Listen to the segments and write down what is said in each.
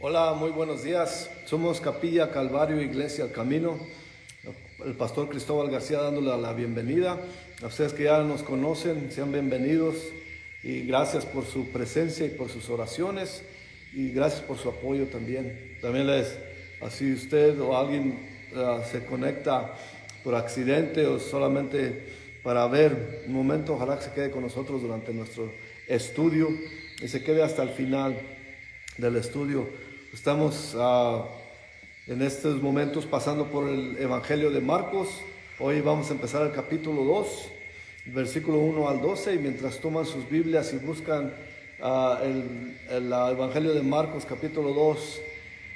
Hola, muy buenos días. Somos Capilla Calvario Iglesia El Camino. El pastor Cristóbal García dándole la bienvenida. A ustedes que ya nos conocen, sean bienvenidos y gracias por su presencia y por sus oraciones y gracias por su apoyo también. También así usted o alguien se conecta por accidente o solamente para ver un momento, ojalá que se quede con nosotros durante nuestro estudio y se quede hasta el final del estudio. Estamos en estos momentos pasando por el Evangelio de Marcos. Hoy vamos a empezar el capítulo 2, versículo 1 al 12. Y mientras toman sus Biblias y buscan el Evangelio de Marcos, capítulo 2,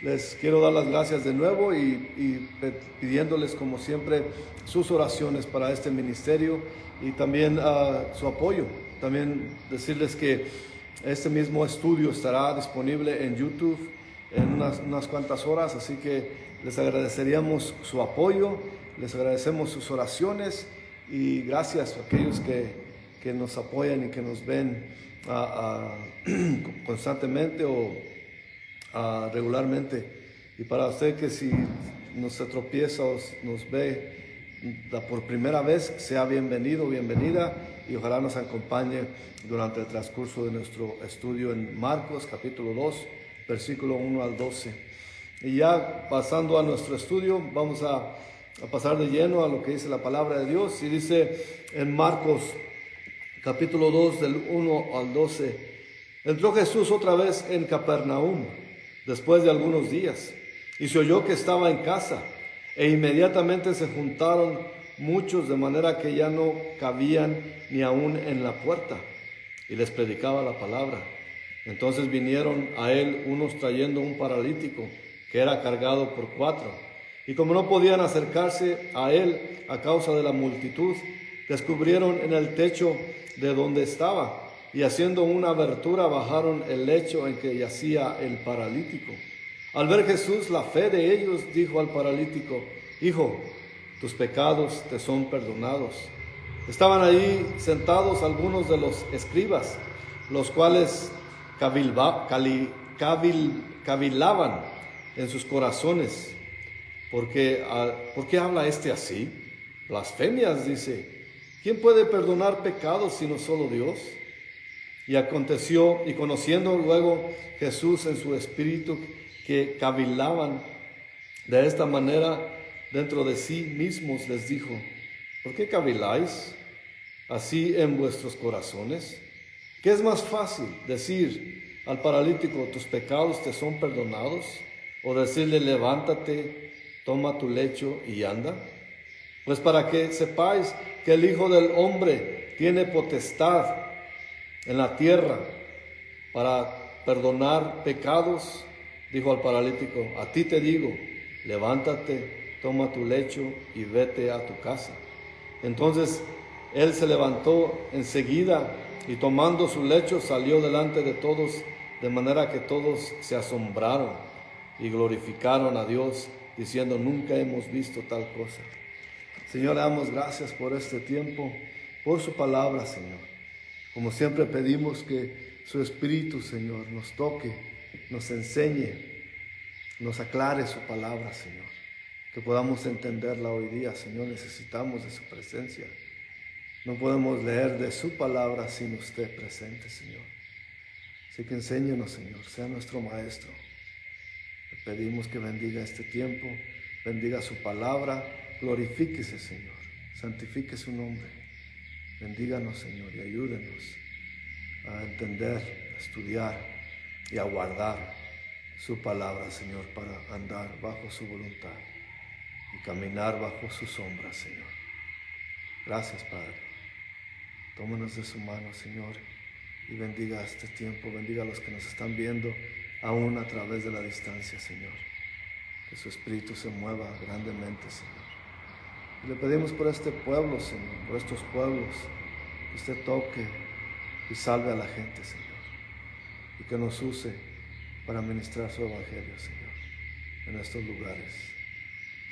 les quiero dar las gracias de nuevo y pidiéndoles como siempre sus oraciones para este ministerio y también su apoyo. También decirles que este mismo estudio estará disponible en YouTube en unas cuantas horas, así que les agradeceríamos su apoyo, les agradecemos sus oraciones y gracias a aquellos que nos apoyan y que nos ven constantemente o regularmente. Y para usted que si se tropieza o nos ve por primera vez, sea bienvenido, bienvenida y ojalá nos acompañe durante el transcurso de nuestro estudio en Marcos capítulo 2, versículo 1 al 12. Y ya pasando a nuestro estudio, vamos a pasar de lleno a lo que dice la palabra de Dios. Y dice en Marcos capítulo 2 del 1 al 12: entró Jesús otra vez en Capernaum después de algunos días y se oyó que estaba en casa, e inmediatamente se juntaron muchos de manera que ya no cabían ni aún en la puerta, y les predicaba la palabra. Entonces vinieron a él unos trayendo un paralítico que era cargado por 4, y como no podían acercarse a él a causa de la multitud, descubrieron en el techo de donde estaba, y haciendo una abertura bajaron el lecho en que yacía el paralítico. Al ver Jesús la fe de ellos, dijo al paralítico: hijo, tus pecados te son perdonados. Estaban ahí sentados algunos de los escribas, los cuales cavilaban en sus corazones. ¿Por qué habla este así? Blasfemias, dice. ¿Quién puede perdonar pecados sino solo Dios? Y aconteció, y conociendo luego Jesús en su espíritu que cavilaban de esta manera dentro de sí mismos, les dijo: ¿por qué caviláis así en vuestros corazones? ¿Qué es más fácil, decir al paralítico: tus pecados te son perdonados, o decirle: levántate, toma tu lecho y anda? Pues para que sepáis que el Hijo del Hombre tiene potestad en la tierra para perdonar pecados, dijo al paralítico: a ti te digo, levántate, toma tu lecho y vete a tu casa. Entonces él se levantó enseguida y tomando su lecho salió delante de todos, de manera que todos se asombraron y glorificaron a Dios, diciendo: nunca hemos visto tal cosa. Señor, damos gracias por este tiempo, por su palabra, Señor. Como siempre pedimos que su Espíritu, Señor, nos toque, nos enseñe, nos aclare su palabra, Señor. Que podamos entenderla hoy día, Señor. Necesitamos de su presencia. No podemos leer de su palabra sin usted presente, Señor. Así que enséñenos, Señor, sea nuestro maestro. Le pedimos que bendiga este tiempo, bendiga su palabra, glorifíquese, Señor, santifique su nombre. Bendíganos, Señor, y ayúdenos a entender, a estudiar y a guardar su palabra, Señor, para andar bajo su voluntad y caminar bajo su sombra, Señor. Gracias, Padre. Tómanos de su mano, Señor, y bendiga este tiempo, bendiga a los que nos están viendo aún a través de la distancia, Señor. Que su Espíritu se mueva grandemente, Señor. Y le pedimos por este pueblo, Señor, por estos pueblos, que usted toque y salve a la gente, Señor, y que nos use para ministrar su evangelio, Señor, en estos lugares.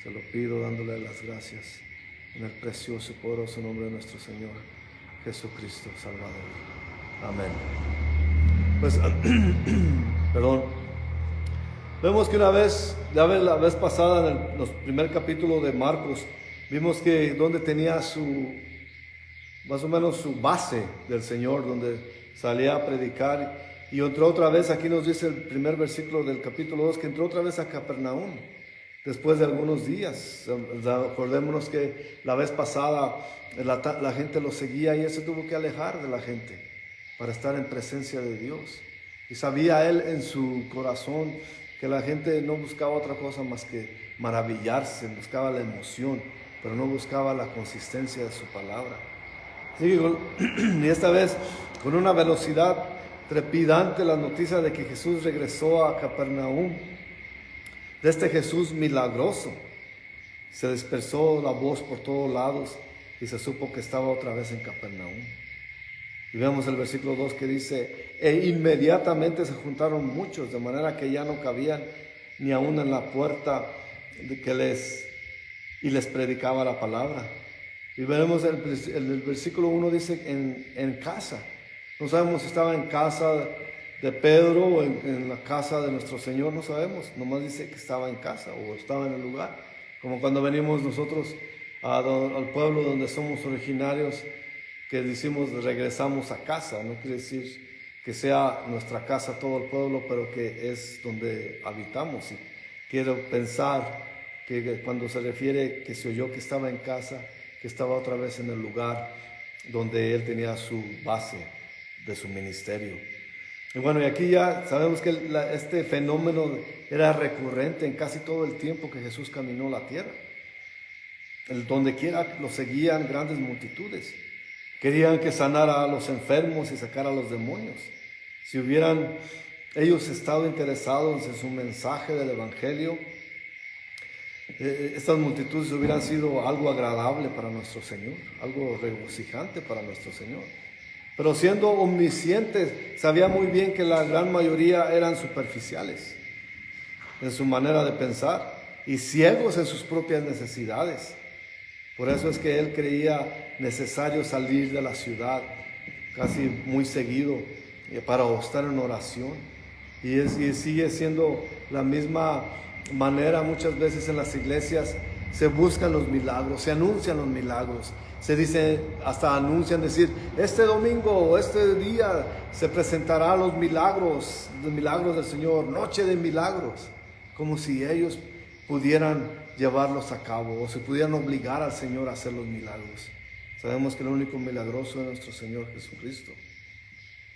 Se lo pido dándole las gracias en el precioso y poderoso nombre de nuestro Señor Jesucristo Salvador. Amén. Pues, perdón. Vemos que una vez, ya ves, la vez pasada en el primer capítulo de Marcos, vimos que donde tenía más o menos su base del Señor, donde salía a predicar, y entró otra vez, aquí nos dice el primer versículo del capítulo 2, que entró otra vez a Capernaum, después de algunos días. Acordémonos que la vez pasada la gente lo seguía y él se tuvo que alejar de la gente para estar en presencia de Dios. Y sabía él en su corazón que la gente no buscaba otra cosa más que maravillarse, buscaba la emoción, pero no buscaba la consistencia de su palabra. Y esta vez, con una velocidad trepidante, la noticia de que Jesús regresó a Capernaum, de este Jesús milagroso, se dispersó la voz por todos lados y se supo que estaba otra vez en Capernaum. Y vemos el versículo 2 que dice: e inmediatamente se juntaron muchos, de manera que ya no cabían ni aún en la puerta y les predicaba la palabra. Y veremos el versículo 1 dice en casa. No sabemos si estaba en casa de Pedro o en la casa de nuestro Señor, no sabemos. Nomás dice que estaba en casa o estaba en el lugar. Como cuando venimos nosotros al pueblo donde somos originarios, que decimos regresamos a casa. No quiere decir que sea nuestra casa todo el pueblo, pero que es donde habitamos. Y quiero pensar que cuando se refiere que se oyó que estaba en casa, que estaba otra vez en el lugar donde él tenía su base de su ministerio. Y bueno, y aquí ya sabemos que este fenómeno era recurrente en casi todo el tiempo que Jesús caminó la tierra. Donde quiera lo seguían grandes multitudes. Querían que sanara a los enfermos y sacara a los demonios. Si hubieran ellos estado interesados en su mensaje del Evangelio, estas multitudes hubieran sido algo agradable para nuestro Señor, algo regocijante para nuestro Señor. Pero siendo omniscientes, sabía muy bien que la gran mayoría eran superficiales en su manera de pensar y ciegos en sus propias necesidades. Por eso es que él creía necesario salir de la ciudad casi muy seguido para estar en oración. Y sigue siendo la misma manera muchas veces en las iglesias. Se buscan los milagros, se anuncian los milagros. Se dice, hasta anuncian decir, este domingo o este día se presentará los milagros del Señor, noche de milagros, como si ellos pudieran llevarlos a cabo o se pudieran obligar al Señor a hacer los milagros. Sabemos que el único milagroso es nuestro Señor Jesucristo.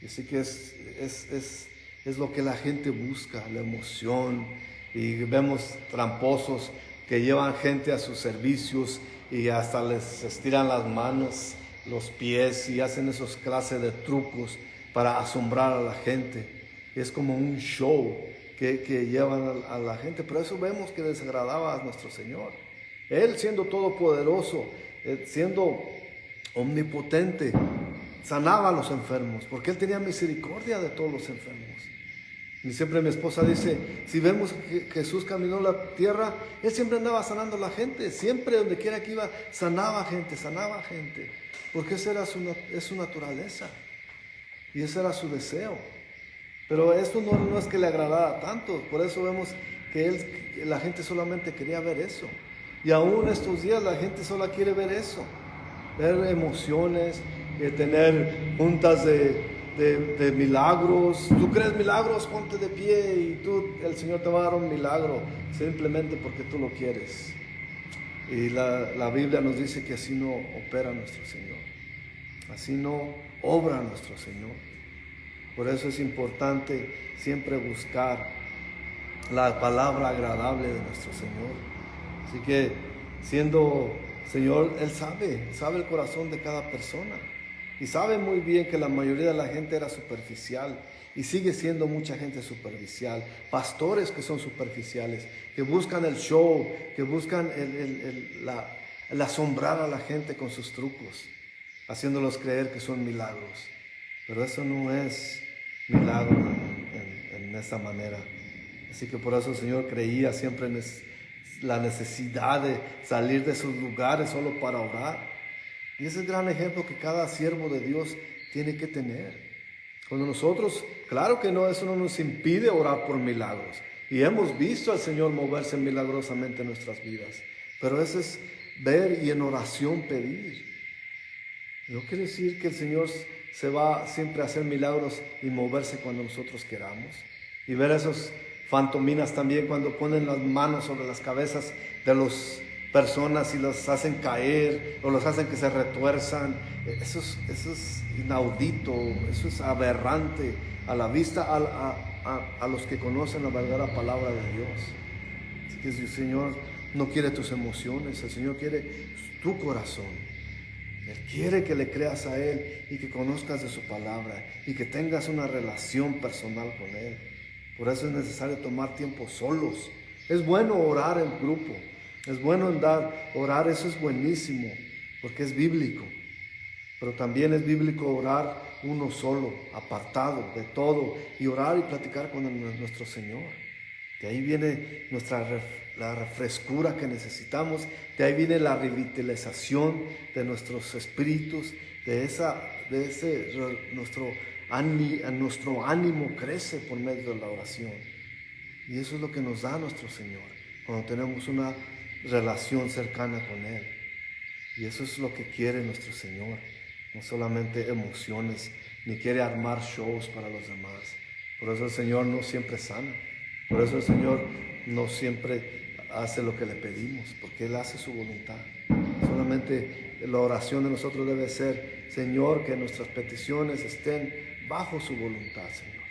Y así que es lo que la gente busca, la emoción. Y vemos tramposos que llevan gente a sus servicios y hasta les estiran las manos, los pies y hacen esos clases de trucos para asombrar a la gente. Es como un show que llevan a la gente, pero eso vemos que desagradaba a nuestro Señor. Él siendo todopoderoso, siendo omnipotente, sanaba a los enfermos, porque Él tenía misericordia de todos los enfermos. Y siempre mi esposa dice, si vemos que Jesús caminó la tierra, Él siempre andaba sanando a la gente, siempre donde quiera que iba, sanaba gente, porque esa era su naturaleza, y ese era su deseo. Pero esto no es que le agradara tanto, por eso vemos que la gente solamente quería ver eso. Y aún estos días la gente solo quiere ver eso, ver emociones, tener juntas de milagros. ¿Tú crees milagros? Ponte de pie y el Señor te va a dar un milagro simplemente porque tú lo quieres. Y la Biblia nos dice que así no opera nuestro Señor, así no obra nuestro Señor. Por eso es importante siempre buscar la palabra agradable de nuestro Señor. Así que siendo Señor, Él sabe el corazón de cada persona. Y sabe muy bien que la mayoría de la gente era superficial. Y sigue siendo mucha gente superficial. Pastores que son superficiales, que buscan el show, que buscan el asombrar a la gente con sus trucos, haciéndolos creer que son milagros. Pero eso no es milagro en esta manera. Así que por eso el Señor creía siempre en la necesidad de salir de sus lugares solo para orar. Y ese es el gran ejemplo que cada siervo de Dios tiene que tener. Cuando nosotros, claro que no, eso no nos impide orar por milagros. Y hemos visto al Señor moverse milagrosamente en nuestras vidas. Pero eso es ver y en oración pedir. No quiere decir que el Señor se va siempre a hacer milagros y moverse cuando nosotros queramos. Y ver esos fantominas también cuando ponen las manos sobre las cabezas de las personas y los hacen caer o los hacen que se retuerzan. Eso es inaudito, eso es aberrante a la vista a los que conocen la verdadera palabra de Dios. Así que el Señor no quiere tus emociones, el Señor quiere tu corazón. Él quiere que le creas a Él y que conozcas de su palabra y que tengas una relación personal con Él. Por eso es necesario tomar tiempo solos. Es bueno orar en grupo, es bueno orar, eso es buenísimo, porque es bíblico. Pero también es bíblico orar uno solo, apartado de todo, y orar y platicar con nuestro Señor. De ahí viene la refrescura que necesitamos, de ahí viene la revitalización de nuestros espíritus, nuestro ánimo crece por medio de la oración. Y eso es lo que nos da nuestro Señor, cuando tenemos una relación cercana con Él. Y eso es lo que quiere nuestro Señor, no solamente emociones, ni quiere armar shows para los demás. Por eso el Señor no siempre sana. Por eso el Señor no siempre hace lo que le pedimos, porque Él hace su voluntad. Solamente la oración de nosotros debe ser: Señor, que nuestras peticiones estén bajo su voluntad, Señor.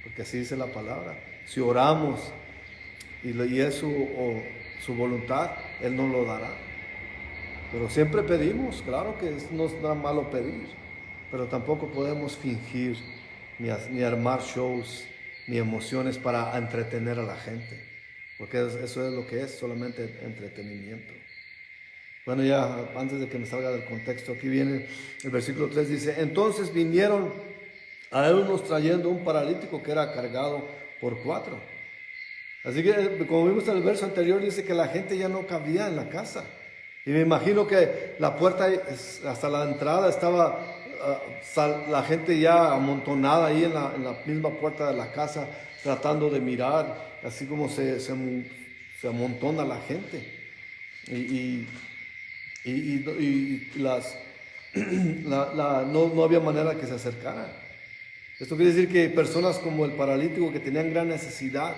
Porque así dice la palabra. Si oramos y es su voluntad, Él nos lo dará. Pero siempre pedimos, claro que no es nada malo pedir, pero tampoco podemos fingir ni armar shows ni emociones para entretener a la gente, porque eso es lo que es, solamente entretenimiento. Bueno, ya antes de que me salga del contexto, aquí viene el versículo 3, dice: entonces vinieron a él unos trayendo un paralítico que era cargado por 4. Así que, como vimos en el verso anterior, dice que la gente ya no cabía en la casa. Y me imagino que la puerta, hasta la entrada, estaba la gente ya amontonada ahí en la misma puerta de la casa, tratando de mirar, así como se amontona la gente. No había manera que se acercaran. Esto quiere decir que personas como el paralítico, que tenían gran necesidad,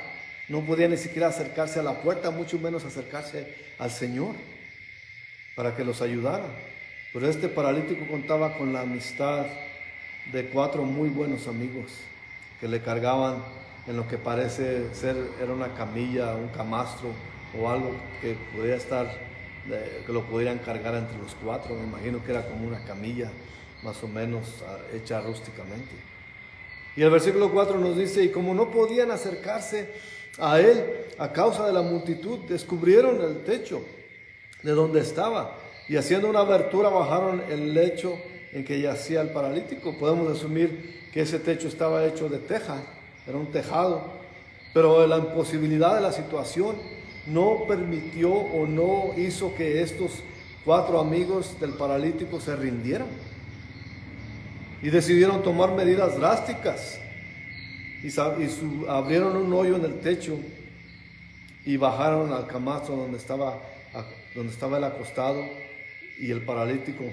no podían ni siquiera acercarse a la puerta, mucho menos acercarse al Señor para que los ayudara. Pero este paralítico contaba con la amistad de 4 muy buenos amigos que le cargaban en lo que parece ser, era una camilla, un camastro o algo que podía estar, que lo pudieran cargar entre los 4. Me imagino que era como una camilla más o menos hecha rústicamente. Y el versículo 4 nos dice: y como no podían acercarse a él a causa de la multitud, descubrieron el techo de donde estaba, y haciendo una abertura bajaron el lecho en que yacía el paralítico. Podemos asumir que ese techo estaba hecho de teja, era un tejado, pero la imposibilidad de la situación no permitió o no hizo que estos 4 amigos del paralítico se rindieran, y decidieron tomar medidas drásticas y abrieron un hoyo en el techo y bajaron al camastro donde estaba él acostado, y el paralítico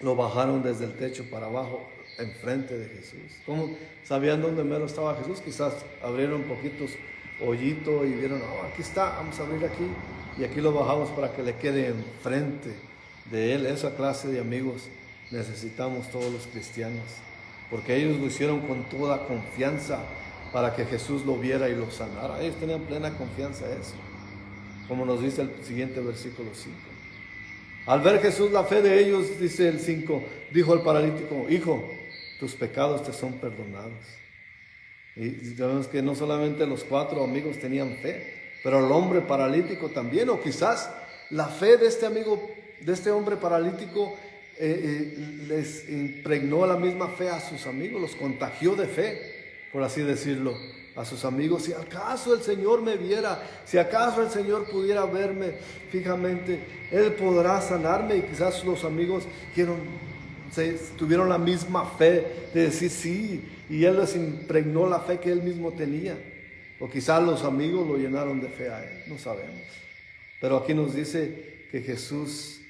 lo bajaron desde el techo para abajo, enfrente de Jesús. ¿Cómo sabían dónde mero estaba Jesús? Quizás abrieron poquitos hoyitos y vieron: aquí está, vamos a abrir aquí, y aquí lo bajamos para que le quede enfrente de él. Esa clase de amigos necesitamos todos los cristianos, porque ellos lo hicieron con toda confianza para que Jesús lo viera y lo sanara. Ellos tenían plena confianza en eso, como nos dice el siguiente versículo 5. Al ver Jesús la fe de ellos, dice el 5, dijo al paralítico: hijo, tus pecados te son perdonados. Y sabemos que no solamente los 4 amigos tenían fe, pero el hombre paralítico también. O quizás la fe de este amigo, de este hombre paralítico, les impregnó la misma fe a sus amigos, los contagió de fe, por así decirlo, a sus amigos. Si acaso el Señor me viera, si acaso el Señor pudiera verme fijamente, Él podrá sanarme. Y quizás los amigos tuvieron la misma fe de decir sí, y Él les impregnó la fe que Él mismo tenía. O quizás los amigos lo llenaron de fe a él, no sabemos. Pero aquí nos dice que Jesús,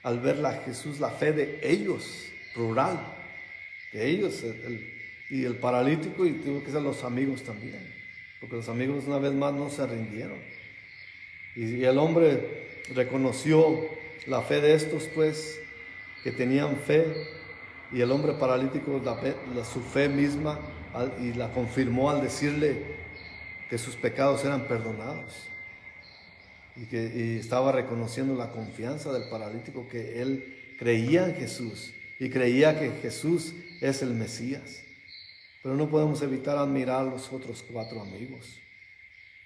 al ver la fe de ellos, plural, de ellos, y el paralítico, y tuvo que ser los amigos también, porque los amigos una vez más no se rindieron. Y el hombre reconoció la fe de estos, pues, que tenían fe, y el hombre paralítico su fe misma, y la confirmó al decirle que sus pecados eran perdonados. Y estaba reconociendo la confianza del paralítico, que él creía en Jesús y creía que Jesús es el Mesías. Pero no podemos evitar admirar a los otros 4 amigos,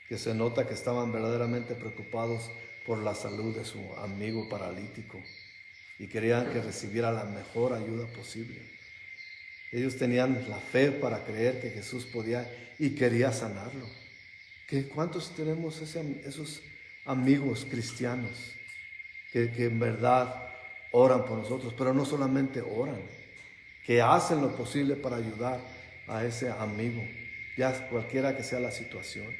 que se nota que estaban verdaderamente preocupados por la salud de su amigo paralítico y querían que recibiera la mejor ayuda posible. Ellos tenían la fe para creer que Jesús podía y quería sanarlo. ¿Cuántos tenemos esos amigos cristianos que en verdad oran por nosotros, pero no solamente oran, que hacen lo posible para ayudar a ese amigo, ya cualquiera que sea la situación?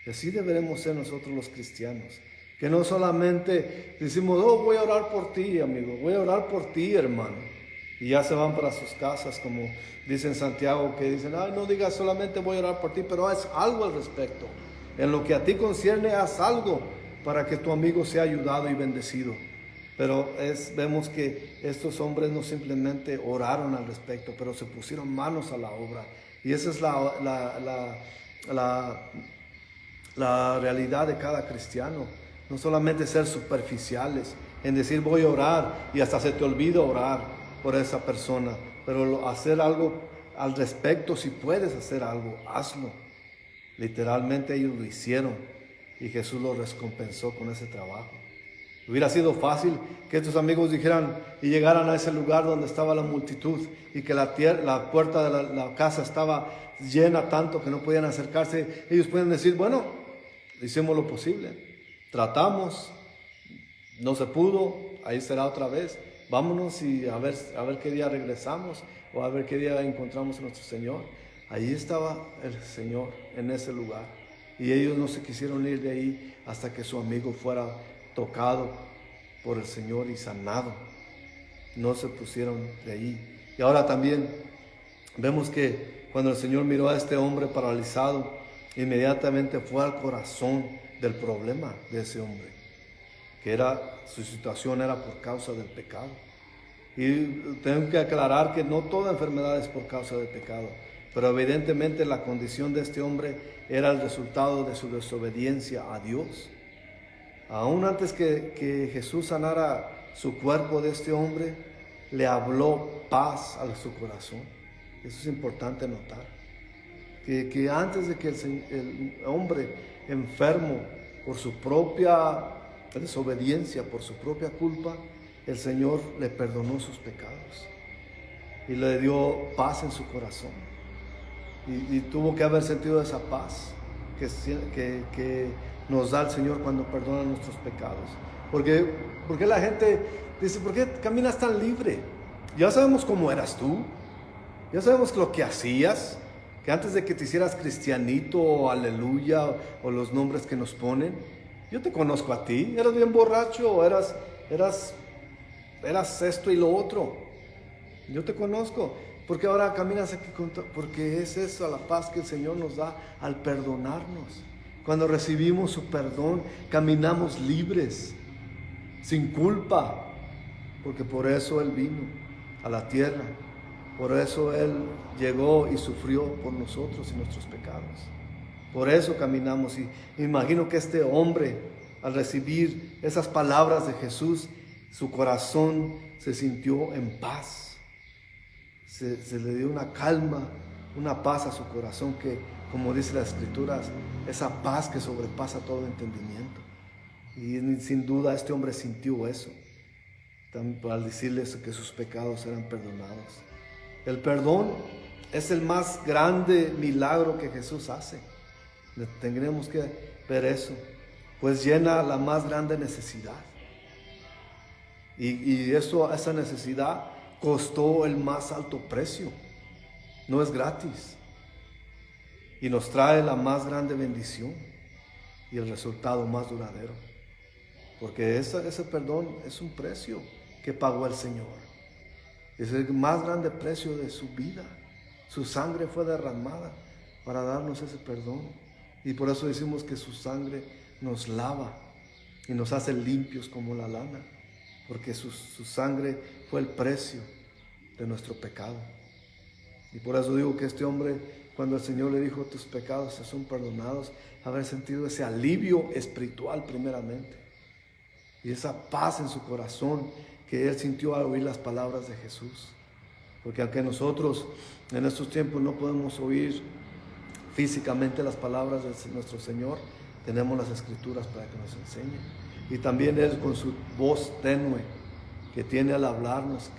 Y así deberemos ser nosotros los cristianos, que no solamente decimos, oh, voy a orar por ti, amigo, voy a orar por ti, hermano, y ya se van para sus casas, como dice en Santiago, que dicen, ay, no digas solamente voy a orar por ti, pero haz algo al respecto. En lo que a ti concierne, haz algo para que tu amigo sea ayudado y bendecido. Pero vemos que estos hombres no simplemente oraron al respecto, pero se pusieron manos a la obra. Y esa es la realidad de cada cristiano. No solamente ser superficiales en decir voy a orar y hasta se te olvida orar por esa persona, pero hacer algo al respecto. Si puedes hacer algo, hazlo. Literalmente ellos lo hicieron y Jesús los recompensó con ese trabajo. Hubiera sido fácil que estos amigos dijeran y llegaran a ese lugar donde estaba la multitud y que la puerta de la casa estaba llena tanto que no podían acercarse. Ellos pueden decir, bueno, hicimos lo posible, tratamos, no se pudo, ahí será otra vez, vámonos y a ver qué día regresamos o a ver qué día encontramos a nuestro Señor. Allí estaba el Señor en ese lugar y ellos no se quisieron ir de ahí hasta que su amigo fuera tocado por el Señor y sanado. No se pusieron de ahí. Y ahora también vemos que cuando el Señor miró a este hombre paralizado, inmediatamente fue al corazón del problema de ese hombre, que su situación era por causa del pecado. Y tengo que aclarar que no toda enfermedad es por causa del pecado, pero evidentemente la condición de este hombre era el resultado de su desobediencia a Dios. Aún antes que Jesús sanara su cuerpo de este hombre, le habló paz a su corazón. Eso es importante notar. Que antes de que el hombre enfermo por su propia desobediencia, por su propia culpa, el Señor le perdonó sus pecados y le dio paz en su corazón. Y tuvo que haber sentido esa paz que nos da el Señor cuando perdona nuestros pecados. Porque la gente dice, ¿por qué caminas tan libre? Ya sabemos cómo eras tú, ya sabemos lo que hacías, que antes de que te hicieras cristianito o aleluya o los nombres que nos ponen, yo te conozco a ti, eras bien borracho o eras esto y lo otro, yo te conozco. Porque ahora caminas aquí, porque es eso, la paz que el Señor nos da al perdonarnos. Cuando recibimos su perdón, caminamos libres, sin culpa, porque por eso Él vino a la tierra, por eso Él llegó y sufrió por nosotros y nuestros pecados. Por eso caminamos. Y me imagino que este hombre, al recibir esas palabras de Jesús, su corazón se sintió en paz. Se le dio una calma, una paz a su corazón que, como dice las Escrituras, esa paz que sobrepasa todo entendimiento. Y sin duda este hombre sintió eso, al decirles que sus pecados eran perdonados. El perdón es el más grande milagro que Jesús hace. Tendremos que ver eso, pues llena la más grande necesidad. Y esa necesidad costó el más alto precio, no es gratis. y nos trae la más grande bendición y el resultado más duradero. Porque ese perdón es un precio que pagó el Señor. Es el más grande precio de su vida. Su sangre fue derramada para darnos ese perdón. Y por eso decimos que su sangre nos lava y nos hace limpios como la lana. Porque su sangre fue el precio de nuestro pecado. Y por eso digo que este hombre, cuando el Señor le dijo tus pecados te son perdonados, haber sentido ese alivio espiritual primeramente. Y esa paz en su corazón que él sintió al oír las palabras de Jesús. Porque aunque nosotros en estos tiempos no podemos oír físicamente las palabras de nuestro Señor, tenemos las Escrituras para que nos enseñen. Y también Él con su voz tenue que tiene al hablarnos,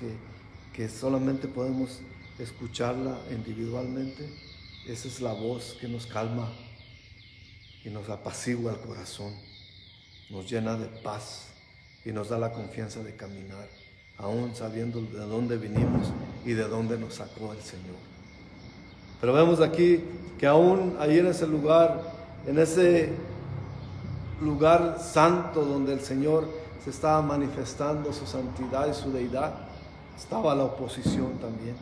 que solamente podemos escucharla individualmente. Esa es la voz que nos calma y nos apacigua el corazón, nos llena de paz y nos da la confianza de caminar, aún sabiendo de dónde vinimos y de dónde nos sacó el Señor. Pero vemos aquí que aún ahí en ese lugar santo donde el Señor se estaba manifestando su santidad y su deidad, estaba la oposición también.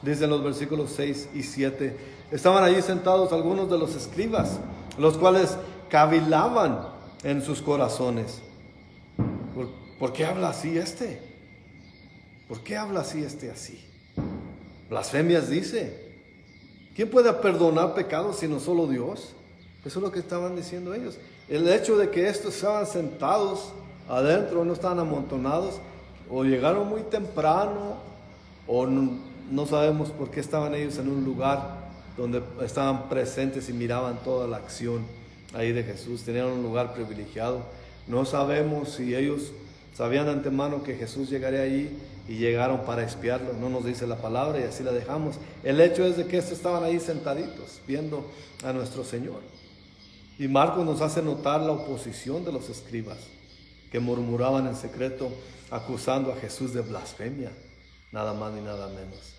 Dicen los versículos 6 y 7, estaban allí sentados algunos de los escribas, los cuales cavilaban en sus corazones. ¿Por qué habla así este? ¿Por qué habla así este así? Blasfemias dice. ¿Quién puede perdonar pecados sino solo Dios? Eso es lo que estaban diciendo ellos. El hecho de que estos estaban sentados adentro, no estaban amontonados, o llegaron muy temprano, o no sabemos por qué estaban ellos en un lugar donde estaban presentes y miraban toda la acción ahí de Jesús. Tenían un lugar privilegiado. No sabemos si ellos sabían de antemano que Jesús llegaría allí y llegaron para espiarlo. No nos dice la palabra y así la dejamos. El hecho es de que estos estaban ahí sentaditos viendo a nuestro Señor. Y Marcos nos hace notar la oposición de los escribas que murmuraban en secreto acusando a Jesús de blasfemia, nada más ni nada menos.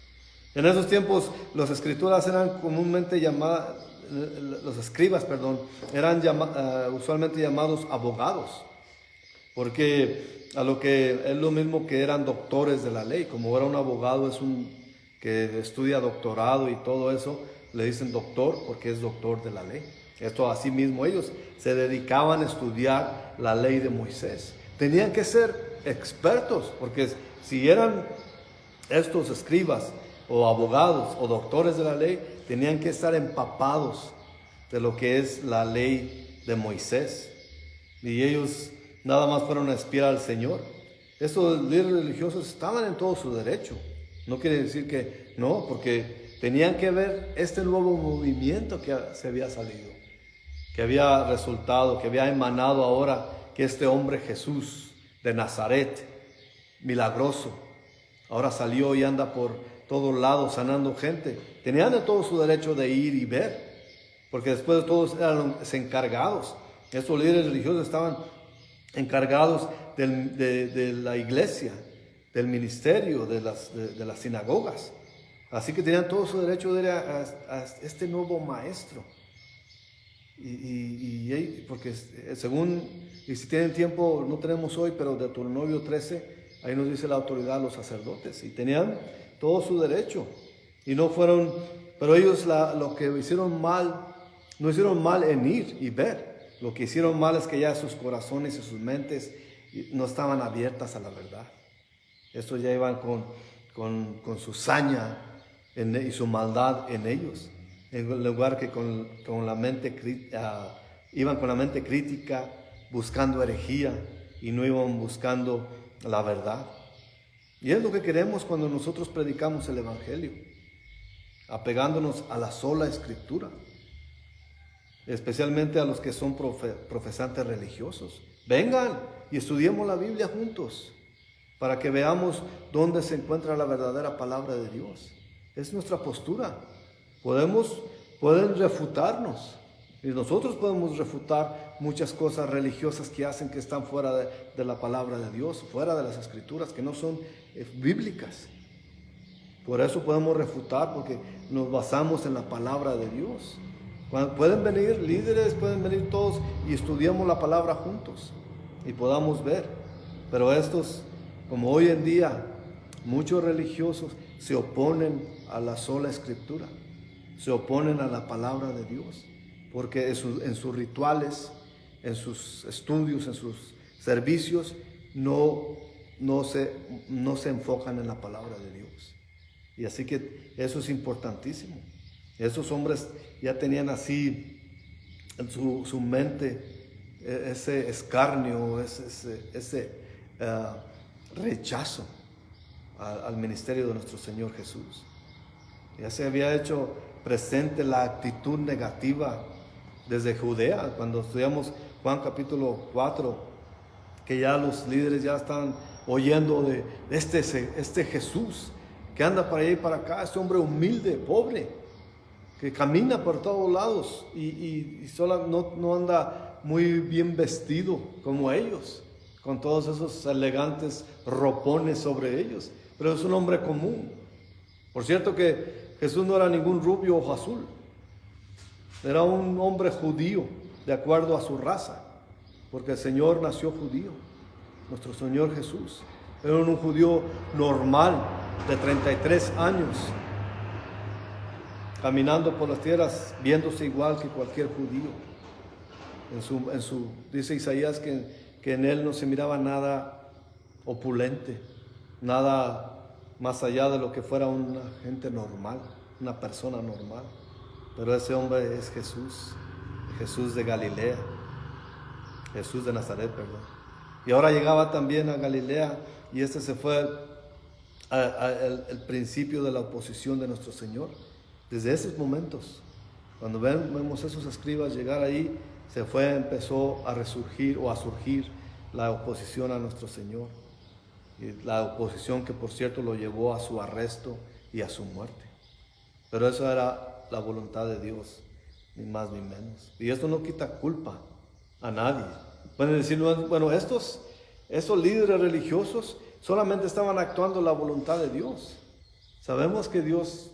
En esos tiempos los escrituras eran comúnmente llamadas, los escribas, eran usualmente llamados abogados, porque a lo que es lo mismo que eran doctores de la ley. Como era un abogado, es un que estudia doctorado y todo eso, le dicen doctor porque es doctor de la ley. Esto así mismo ellos se dedicaban a estudiar la ley de Moisés. Tenían que ser expertos, porque si eran estos escribas o abogados o doctores de la ley, tenían que estar empapados de lo que es la ley de Moisés. Y ellos nada más fueron a espiar al Señor. Estos líderes religiosos estaban en todo su derecho. No quiere decir que no, porque tenían que ver este nuevo movimiento que se había salido, que había resultado, que había emanado ahora, que este hombre Jesús de Nazaret, milagroso, ahora salió y anda por todos lados sanando gente. Tenían de todo su derecho de ir y ver, porque después de todos eran los encargados. Estos líderes religiosos estaban encargados de la iglesia, del ministerio, de las sinagogas. Así que tenían todo su derecho de ir a este nuevo maestro. Porque según, y si tienen tiempo, no tenemos hoy, pero de Deuteronomio 13, ahí nos dice la autoridad, los sacerdotes, y tenían todo su derecho, y no fueron, pero ellos lo que hicieron mal, no hicieron mal en ir y ver. Lo que hicieron mal es que ya sus corazones y sus mentes no estaban abiertas a la verdad. Estos ya iban con su saña y su maldad en ellos, en lugar que iban con la mente crítica, buscando herejía, y no iban buscando la verdad. Y es lo que queremos cuando nosotros predicamos el Evangelio, apegándonos a la sola Escritura, especialmente a los que son profesantes religiosos. Vengan y estudiemos la Biblia juntos, para que veamos dónde se encuentra la verdadera palabra de Dios. Es nuestra postura. Pueden refutarnos, y nosotros podemos refutar muchas cosas religiosas que hacen que están fuera de la palabra de Dios, fuera de las Escrituras, que no son bíblicas. Por eso podemos refutar, porque nos basamos en la palabra de Dios. Pueden venir líderes, pueden venir todos y estudiamos la palabra juntos y podamos ver. Pero estos, como hoy en día, muchos religiosos se oponen a la sola escritura, se oponen a la palabra de Dios, porque en sus rituales, en sus estudios, en sus servicios, no se enfocan en la palabra de Dios. Y así que eso es importantísimo. Esos hombres ya tenían así en su mente ese escarnio, ese rechazo al ministerio de nuestro Señor Jesús. Ya se había hecho presente la actitud negativa desde Judea, cuando estudiamos Juan capítulo 4, que ya los líderes ya estaban oyendo de este Jesús que anda para allá y para acá, este hombre humilde, pobre, que camina por todos lados y solo no anda muy bien vestido como ellos, con todos esos elegantes ropones sobre ellos, pero es un hombre común. Por cierto que Jesús no era ningún rubio o azul, era un hombre judío de acuerdo a su raza, porque el Señor nació judío, nuestro Señor Jesús. Era un judío normal de 33 años, caminando por las tierras, viéndose igual que cualquier judío. Dice Isaías que en él no se miraba nada opulente, nada más allá de lo que fuera una gente normal, una persona normal. Pero ese hombre es Jesús, Jesús de Galilea, Jesús de Nazaret, perdón. Y ahora llegaba también a Galilea, y se fue el principio de la oposición de nuestro Señor. Desde esos momentos, cuando vemos esos escribas llegar ahí, empezó a resurgir o a surgir la oposición a nuestro Señor. Y la oposición que, por cierto, lo llevó a su arresto y a su muerte. Pero eso era la voluntad de Dios, ni más ni menos. Y esto no quita culpa a nadie. Pueden decir, bueno, estos líderes religiosos solamente estaban actuando la voluntad de Dios. Sabemos que Dios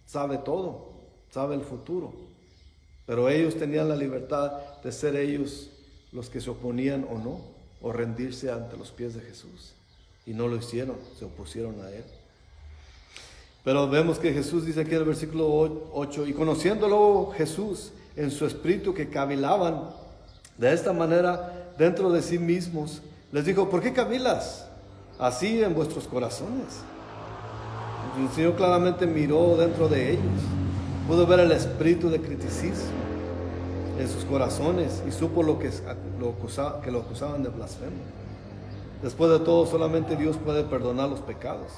sabe todo, sabe el futuro, pero ellos tenían la libertad de ser ellos los que se oponían o no, o rendirse ante los pies de Jesús, y no lo hicieron, se opusieron a él. Pero vemos que Jesús dice aquí en el versículo 8, y conociéndolo Jesús en su espíritu que cavilaban de esta manera dentro de sí mismos, les dijo, ¿por qué cavilas así en vuestros corazones? El Señor claramente miró dentro de ellos, pudo ver el espíritu de criticismo en sus corazones y supo que lo acusaban de blasfemo. Después de todo, solamente Dios puede perdonar los pecados.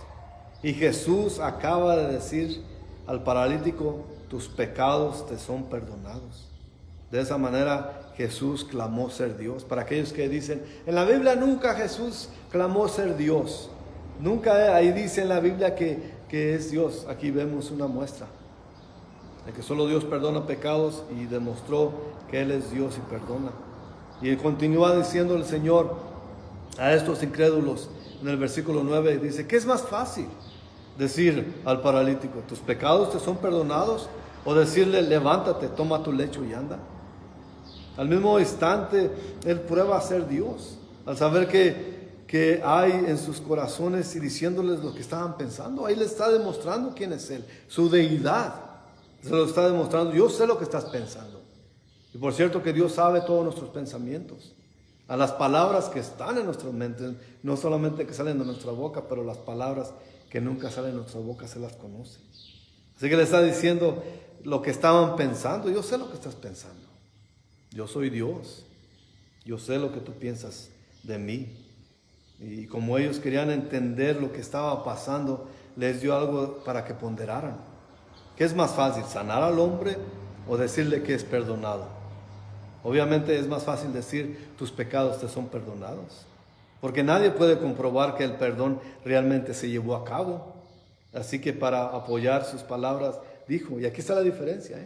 Y Jesús acaba de decir al paralítico, tus pecados te son perdonados. De esa manera Jesús clamó ser Dios. Para aquellos que dicen, en la Biblia nunca Jesús clamó ser Dios. Nunca ahí dice en la Biblia que es Dios. Aquí vemos una muestra de que solo Dios perdona pecados y demostró que Él es Dios y perdona. Y continúa diciendo el Señor a estos incrédulos en el versículo 9, dice, ¿qué es más fácil? Decir al paralítico, tus pecados te son perdonados, o decirle, levántate, toma tu lecho y anda. Al mismo instante Él prueba a ser Dios, al saber que hay en sus corazones y diciéndoles lo que estaban pensando. Ahí le está demostrando quién es Él, su deidad. Se lo está demostrando, yo sé lo que estás pensando. Y por cierto que Dios sabe todos nuestros pensamientos. A las palabras que están en nuestra mente, no solamente que salen de nuestra boca, pero las palabras que nunca salen de nuestra boca se las conoce. Así que le está diciendo lo que estaban pensando. Yo sé lo que estás pensando. Yo soy Dios. Yo sé lo que tú piensas de mí. Y como ellos querían entender lo que estaba pasando, les dio algo para que ponderaran. ¿Qué es más fácil, sanar al hombre o decirle que es perdonado? Obviamente es más fácil decir, tus pecados te son perdonados, porque nadie puede comprobar que el perdón realmente se llevó a cabo. Así que para apoyar sus palabras dijo, y aquí está la diferencia,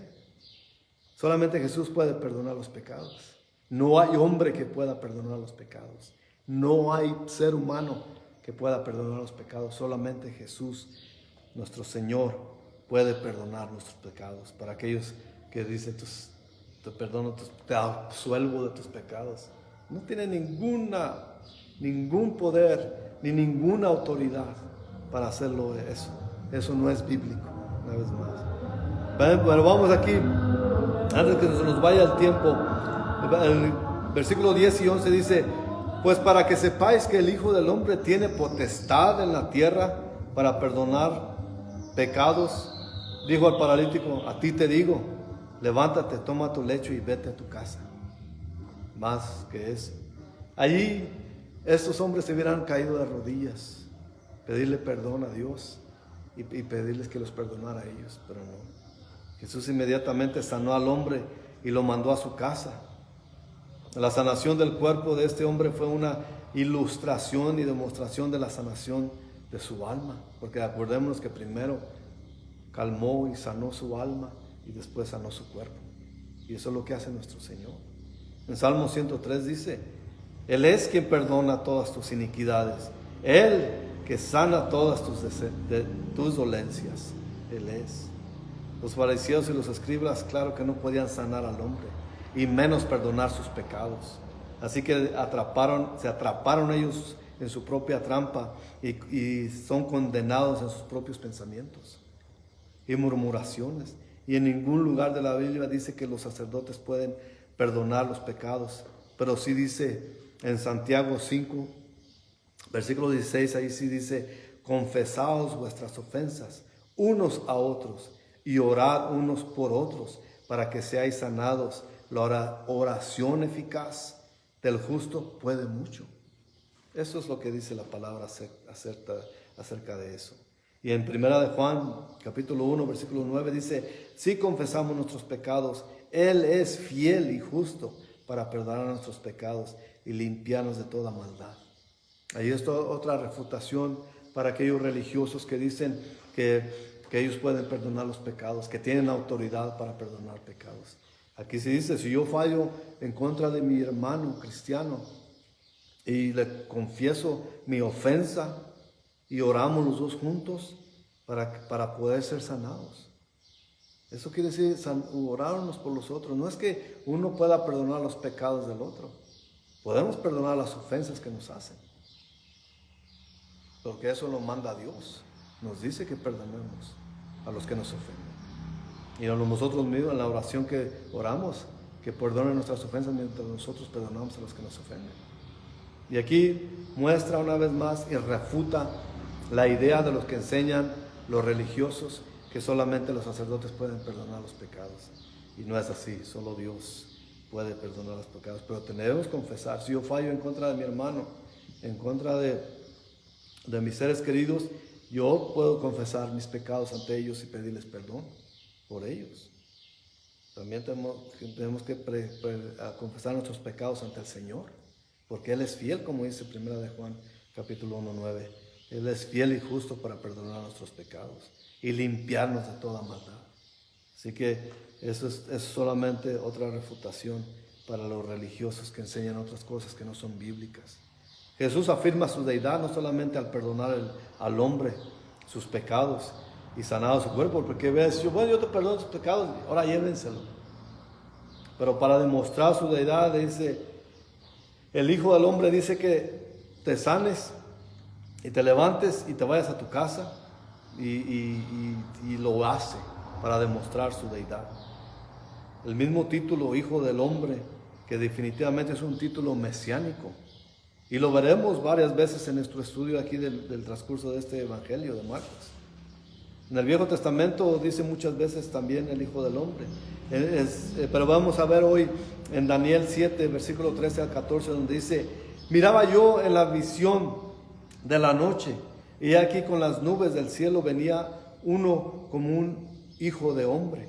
solamente Jesús puede perdonar los pecados. No hay hombre que pueda perdonar los pecados. No hay ser humano que pueda perdonar los pecados. Solamente Jesús, nuestro Señor, puede perdonar nuestros pecados. Para aquellos que dicen, te perdono, te absuelvo de tus pecados. No tiene ningún poder ni ninguna autoridad para hacerlo eso. Eso no es bíblico, una vez más. Pero vamos aquí, antes que se nos vaya el tiempo, el versículo 10 y 11 dice: pues para que sepáis que el Hijo del Hombre tiene potestad en la tierra para perdonar pecados, dijo al paralítico: a ti te digo, levántate, toma tu lecho y vete a tu casa. Más que eso. Allí estos hombres se hubieran caído de rodillas, pedirle perdón a Dios y pedirles que los perdonara a ellos, pero no. Jesús inmediatamente sanó al hombre y lo mandó a su casa. La sanación del cuerpo de este hombre fue una ilustración y demostración de la sanación de su alma, porque acordémonos que primero calmó y sanó su alma y después sanó su cuerpo. Y eso es lo que hace nuestro Señor. En Salmo 103 dice: Él es quien perdona todas tus iniquidades, Él que sana todas tus dolencias. Él es. Los fariseos y los escribas, claro que no podían sanar al hombre, y menos perdonar sus pecados. Así que se atraparon ellos en su propia trampa y son condenados en sus propios pensamientos y murmuraciones. Y en ningún lugar de la Biblia dice que los sacerdotes pueden perdonar los pecados, pero sí dice en Santiago 5, versículo 16, ahí sí dice: confesaos vuestras ofensas unos a otros y orad unos por otros para que seáis sanados. La oración eficaz del justo puede mucho. Eso es lo que dice la palabra acerca de eso. Y en 1 de Juan, capítulo 1, versículo 9 dice: si confesamos nuestros pecados, Él es fiel y justo para perdonar nuestros pecados y limpiarnos de toda maldad. Ahí está otra refutación para aquellos religiosos que dicen que ellos pueden perdonar los pecados, que tienen autoridad para perdonar pecados. Aquí se dice: si yo fallo en contra de mi hermano cristiano y le confieso mi ofensa y oramos los dos juntos para poder ser sanados. Eso quiere decir orar unos por los otros. No es que uno pueda perdonar los pecados del otro. Podemos perdonar las ofensas que nos hacen, porque eso lo manda Dios. Nos dice que perdonemos a los que nos ofenden. Y nosotros mismos en la oración que oramos, que perdonen nuestras ofensas mientras nosotros perdonamos a los que nos ofenden. Y aquí muestra una vez más y refuta la idea de los que enseñan los religiosos que solamente los sacerdotes pueden perdonar los pecados. Y no es así, solo Dios puede perdonar los pecados. Pero tenemos que confesar. Si yo fallo en contra de mi hermano, en contra de mis seres queridos, yo puedo confesar mis pecados ante ellos y pedirles perdón por ellos. También tenemos que confesar nuestros pecados ante el Señor, porque Él es fiel, como dice 1 de Juan capítulo 1:9. Él es fiel y justo para perdonar nuestros pecados y limpiarnos de toda maldad. Así que eso es solamente otra refutación para los religiosos que enseñan otras cosas que no son bíblicas. Jesús afirma su deidad no solamente al perdonar al hombre sus pecados y sanado su cuerpo, porque ves, bueno, yo te perdono tus pecados, ahora llévenselo. Pero para demostrar su deidad, dice, el Hijo del Hombre dice que te sanes y te levantes y te vayas a tu casa, y lo hace para demostrar su deidad. El mismo título, Hijo del Hombre, que definitivamente es un título mesiánico, y lo veremos varias veces en nuestro estudio aquí del transcurso de este Evangelio de Marcos. En el Viejo Testamento dice muchas veces también el Hijo del Hombre. Pero vamos a ver hoy en Daniel 7, versículo 13 al 14, donde dice: miraba yo en la visión de la noche, y aquí con las nubes del cielo venía uno como un hijo de hombre,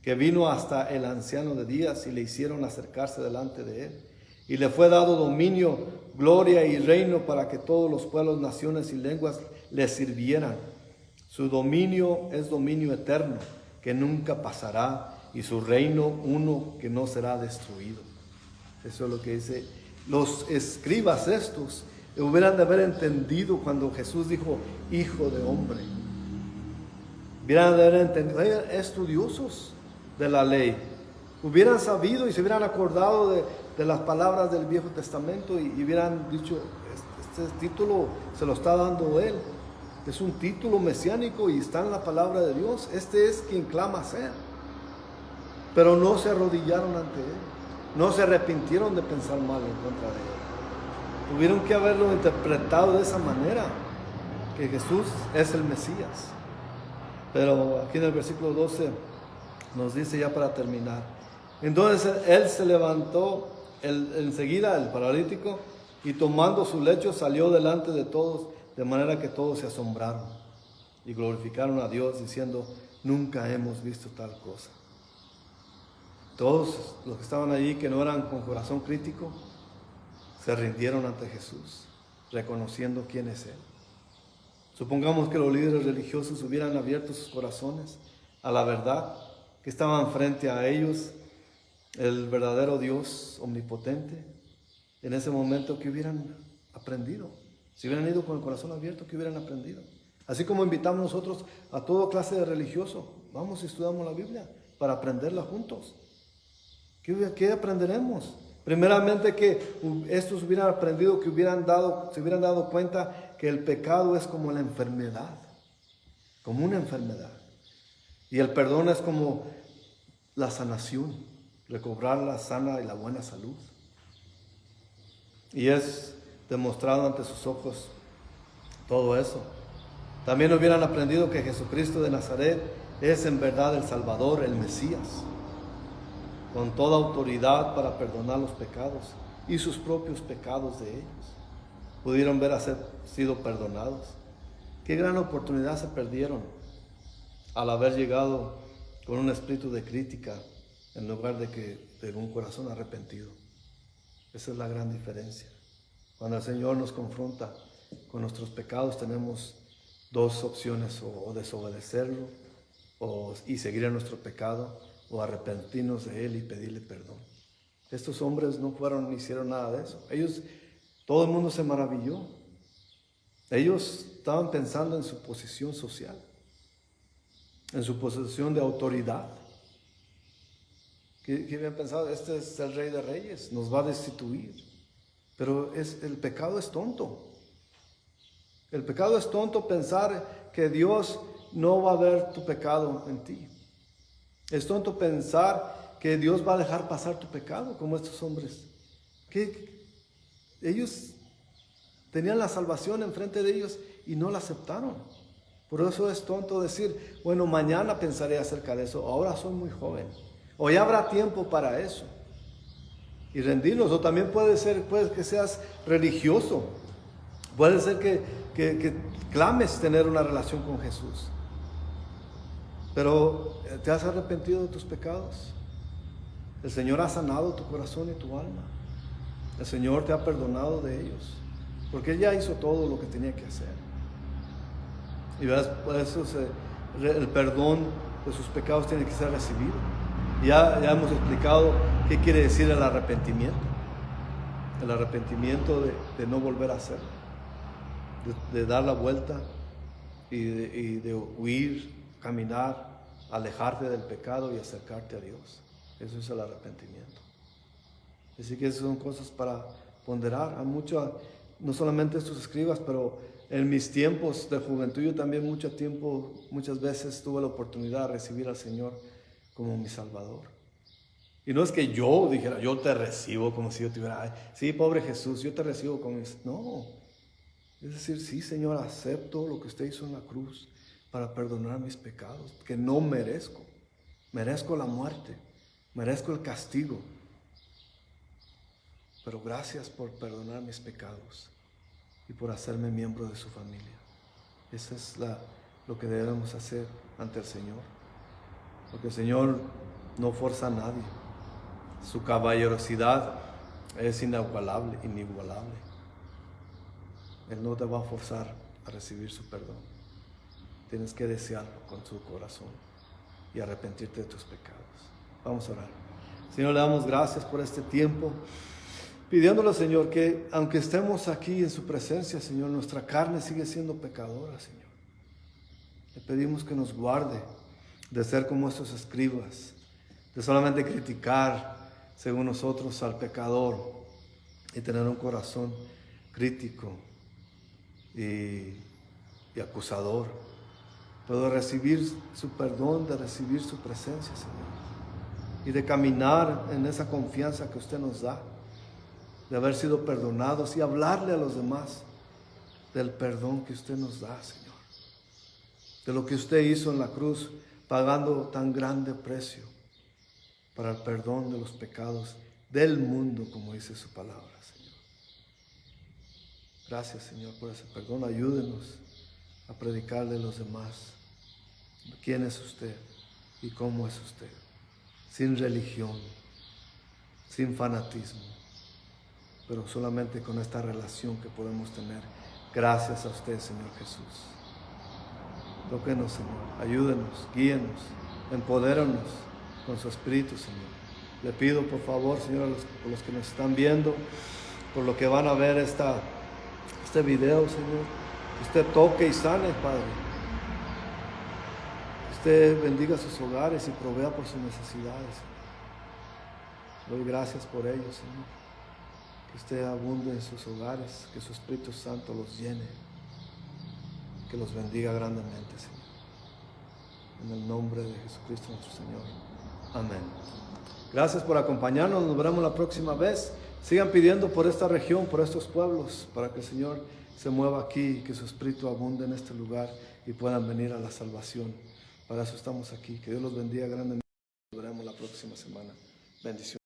que vino hasta el anciano de días y le hicieron acercarse delante de él. Y le fue dado dominio, gloria y reino para que todos los pueblos, naciones y lenguas le sirvieran. Su dominio es dominio eterno, que nunca pasará, y su reino uno que no será destruido. Eso es lo que dice. Los escribas estos hubieran de haber entendido cuando Jesús dijo Hijo de Hombre. Hubieran de haber entendido, estudiosos de la ley, hubieran sabido y se hubieran acordado de las palabras del Viejo Testamento y hubieran dicho, este título se lo está dando Él. Es un título mesiánico y está en la palabra de Dios. Este es quien clama ser. Pero no se arrodillaron ante Él. No se arrepintieron de pensar mal en contra de Él. Tuvieron que haberlo interpretado de esa manera, que Jesús es el Mesías. Pero aquí en el versículo 12 nos dice, ya para terminar, entonces Él se levantó enseguida, el paralítico, y tomando su lecho salió delante de todos, de manera que todos se asombraron y glorificaron a Dios diciendo, nunca hemos visto tal cosa. Todos los que estaban allí, que no eran con corazón crítico, se rindieron ante Jesús, reconociendo quién es Él. Supongamos que los líderes religiosos hubieran abierto sus corazones a la verdad, que estaban frente a ellos, el verdadero Dios omnipotente. En ese momento, que hubieran aprendido. Si hubieran ido con el corazón abierto, que hubieran aprendido. Así como invitamos nosotros a toda clase de religioso, vamos y estudiamos la Biblia para aprenderla juntos. ¿Qué aprenderemos? Primeramente, que estos hubieran aprendido, se hubieran dado cuenta que el pecado es como la enfermedad, como una enfermedad. Y el perdón es como la sanación, recobrar la sana y la buena salud. Y es demostrado ante sus ojos todo eso. También hubieran aprendido que Jesucristo de Nazaret es en verdad el Salvador, el Mesías, con toda autoridad para perdonar los pecados y sus propios pecados de ellos. Pudieron ver a ser sido perdonados. Qué gran oportunidad se perdieron al haber llegado con un espíritu de crítica en lugar de un corazón arrepentido. Esa es la gran diferencia. Cuando el Señor nos confronta con nuestros pecados, tenemos dos opciones: o desobedecerlo y seguir en nuestro pecado, o arrepentirnos de Él y pedirle perdón. Estos hombres no ni hicieron nada de eso. Todo el mundo se maravilló. Ellos estaban pensando en su posición social, en su posición de autoridad. ¿Qué habían pensado? Este es el Rey de Reyes, nos va a destituir. Pero el pecado es tonto. El pecado es tonto pensar que Dios no va a ver tu pecado en ti. Es tonto pensar que Dios va a dejar pasar tu pecado, como estos hombres. Ellos tenían la salvación enfrente de ellos y no la aceptaron. Por eso es tonto decir, bueno, mañana pensaré acerca de eso, ahora soy muy joven, o ya habrá tiempo para eso. Y rendirnos. O también puede que seas religioso, puede ser que clames tener una relación con Jesús, pero ¿te has arrepentido de tus pecados? El Señor ha sanado tu corazón y tu alma. El Señor te ha perdonado de ellos, porque Él ya hizo todo lo que tenía que hacer. Y por eso el perdón de sus pecados tiene que ser recibido. Ya hemos explicado qué quiere decir el arrepentimiento. El arrepentimiento de no volver a hacerlo, de dar la vuelta y de huir, caminar, alejarte del pecado y acercarte a Dios. Eso es el arrepentimiento. Así que esas son cosas para ponderar. No solamente estos escribas, pero en mis tiempos de juventud yo también muchas veces tuve la oportunidad de recibir al Señor como mi Salvador. Y no es que yo dijera, yo te recibo como si yo tuviera, sí, pobre Jesús, yo te recibo como no. Es decir, sí, Señor, acepto lo que usted hizo en la cruz para perdonar mis pecados, que no merezco. Merezco la muerte, merezco el castigo. Pero gracias por perdonar mis pecados y por hacerme miembro de su familia. Eso es lo que debemos hacer ante el Señor. Porque el Señor no forza a nadie. Su caballerosidad es inigualable. Él no te va a forzar a recibir su perdón. Tienes que desearlo con tu corazón y arrepentirte de tus pecados. Vamos a orar. Señor, le damos gracias por este tiempo, pidiéndole, Señor, que aunque estemos aquí en su presencia, Señor, nuestra carne sigue siendo pecadora, Señor. Le pedimos que nos guarde de ser como estos escribas, de solamente criticar, según nosotros, al pecador y tener un corazón crítico y acusador, pero de recibir su perdón, de recibir su presencia, Señor, y de caminar en esa confianza que usted nos da, de haber sido perdonados y hablarle a los demás del perdón que usted nos da, Señor, de lo que usted hizo en la cruz, pagando tan grande precio para el perdón de los pecados del mundo, como dice su palabra, Señor. Gracias, Señor, por ese perdón. Ayúdenos a predicarle a los demás quién es usted y cómo es usted, sin religión, sin fanatismo, pero solamente con esta relación que podemos tener gracias a usted, Señor Jesús. Tóquenos, Señor, ayúdenos, guíenos, empodéranos con su Espíritu, Señor. Le pido, por favor, Señor, por los que nos están viendo, por lo que van a ver este video, Señor, que usted toque y sane, Padre. Que usted bendiga sus hogares y provea por sus necesidades, Señor. Doy gracias por ellos, Señor. Que usted abunde en sus hogares, que su Espíritu Santo los llene, que los bendiga grandemente, Señor. En el nombre de Jesucristo nuestro Señor. Amén. Gracias por acompañarnos. Nos veremos la próxima vez. Sigan pidiendo por esta región, por estos pueblos, para que el Señor se mueva aquí, que su Espíritu abunde en este lugar y puedan venir a la salvación. Para eso estamos aquí. Que Dios los bendiga grandemente. Nos veremos la próxima semana. Bendiciones.